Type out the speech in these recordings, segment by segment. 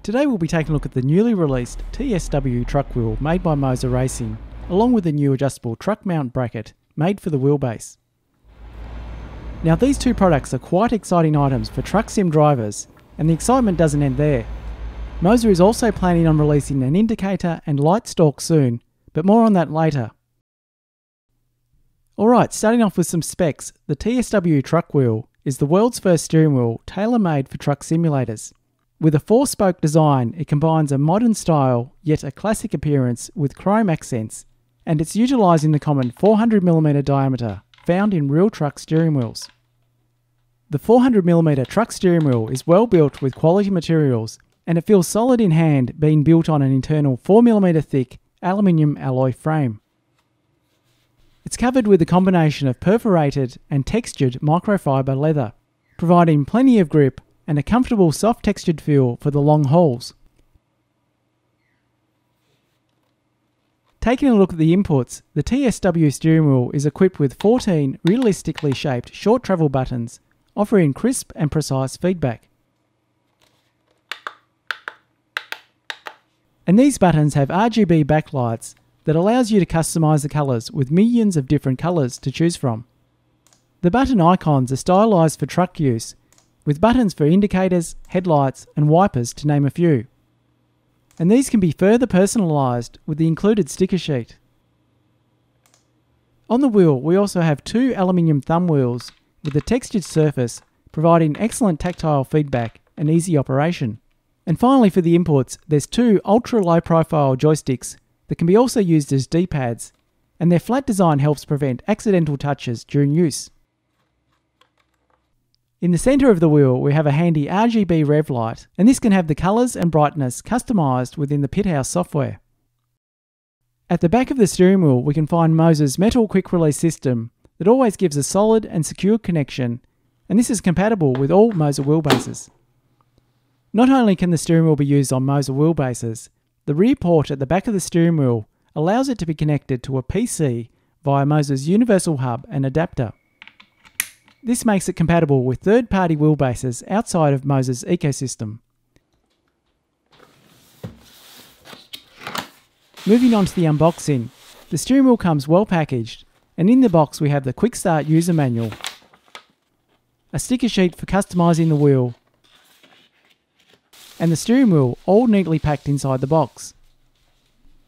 Today we'll be taking a look at the newly released TSW truck wheel made by Moza Racing, along with the new adjustable truck mount bracket made for the wheelbase. Now these two products are quite exciting items for truck sim drivers, and the excitement doesn't end there. Moza is also planning on releasing an indicator and light stalk soon, but more on that later. Alright, starting off with some specs, the TSW truck wheel is the world's first steering wheel tailor-made for truck simulators. With a 4-spoke design, it combines a modern style yet a classic appearance with chrome accents, and it's utilising the common 400mm diameter found in real truck steering wheels. The 400mm truck steering wheel is well built with quality materials, and it feels solid in hand, being built on an internal 4mm thick aluminium alloy frame. It's covered with a combination of perforated and textured microfiber leather, providing plenty of grip and a comfortable soft textured feel for the long hauls. Taking a look at the inputs, the TSW steering wheel is equipped with 14 realistically shaped short travel buttons, offering crisp and precise feedback. And these buttons have RGB backlights that allows you to customise the colours with millions of different colours to choose from. The button icons are stylised for truck use, with buttons for indicators, headlights and wipers to name a few. And these can be further personalised with the included sticker sheet. On the wheel we also have two aluminium thumb wheels with a textured surface, providing excellent tactile feedback and easy operation. And finally, for the inputs, there's two ultra low profile joysticks that can be also used as D-pads, and their flat design helps prevent accidental touches during use. In the centre of the wheel we have a handy RGB rev light, and this can have the colours and brightness customised within the Pithouse software. At the back of the steering wheel we can find Moza's metal quick release system that always gives a solid and secure connection, and this is compatible with all Moza wheelbases. Not only can the steering wheel be used on Moza wheelbases, the rear port at the back of the steering wheel allows it to be connected to a PC via Moza's universal hub and adapter. This makes it compatible with third-party wheelbases outside of Moza's ecosystem. Moving on to the unboxing, the steering wheel comes well packaged, and in the box we have the Quick Start user manual, a sticker sheet for customising the wheel, and the steering wheel all neatly packed inside the box.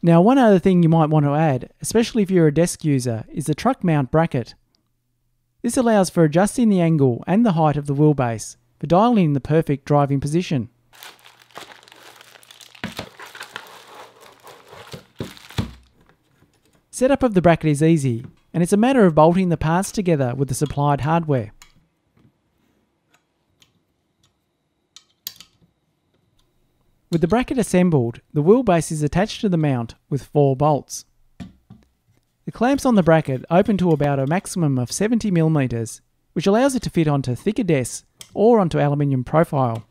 Now one other thing you might want to add, especially if you're a desk user, is the truck mount bracket. This allows for adjusting the angle and the height of the wheelbase for dialing in the perfect driving position. Setup of the bracket is easy, and it's a matter of bolting the parts together with the supplied hardware. With the bracket assembled, the wheelbase is attached to the mount with 4 bolts. The clamps on the bracket open to about a maximum of 70mm, which allows it to fit onto thicker desks or onto aluminium profile.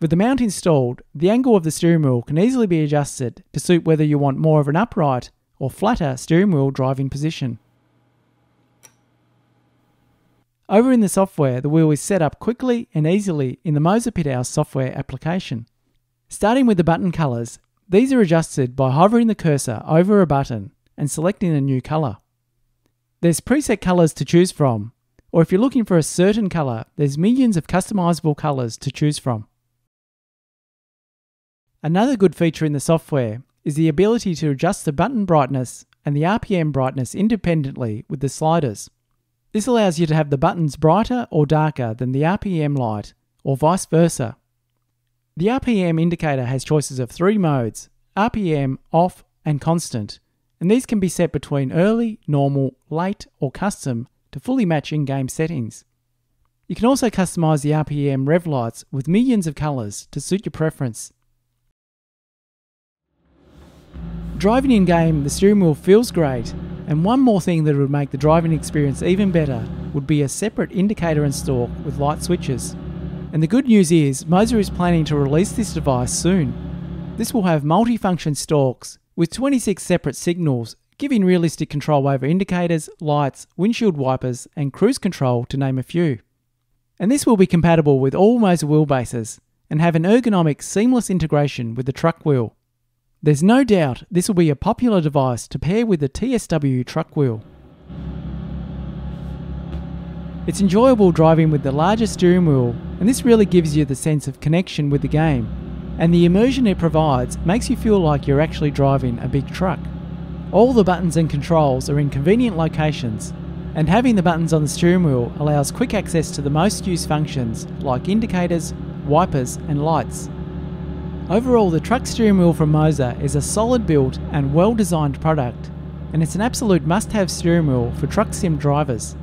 With the mount installed, the angle of the steering wheel can easily be adjusted to suit whether you want more of an upright or flatter steering wheel driving position. Over in the software, the wheel is set up quickly and easily in the Moza Pithouse software application. Starting with the button colours, these are adjusted by hovering the cursor over a button and selecting a new colour. There's preset colours to choose from, or if you're looking for a certain colour, there's millions of customisable colours to choose from. Another good feature in the software is the ability to adjust the button brightness and the RPM brightness independently with the sliders. This allows you to have the buttons brighter or darker than the RPM light, or vice versa. The RPM indicator has choices of 3 modes: RPM, off and constant, and these can be set between early, normal, late or custom to fully match in-game settings. You can also customise the RPM rev lights with millions of colours to suit your preference. Driving in-game, the steering wheel feels great, and one more thing that would make the driving experience even better would be a separate indicator and stalk with light switches. And the good news is, Moza is planning to release this device soon. This will have multi-function stalks with 26 separate signals, giving realistic control over indicators, lights, windshield wipers and cruise control to name a few. And this will be compatible with all Moza wheelbases and have an ergonomic, seamless integration with the truck wheel. There's no doubt this will be a popular device to pair with the TSW truck wheel. It's enjoyable driving with the larger steering wheel, and this really gives you the sense of connection with the game, and the immersion it provides makes you feel like you're actually driving a big truck. All the buttons and controls are in convenient locations, and having the buttons on the steering wheel allows quick access to the most used functions like indicators, wipers and lights. Overall, the truck steering wheel from Moza is a solid built and well designed product, and it's an absolute must-have steering wheel for truck sim drivers.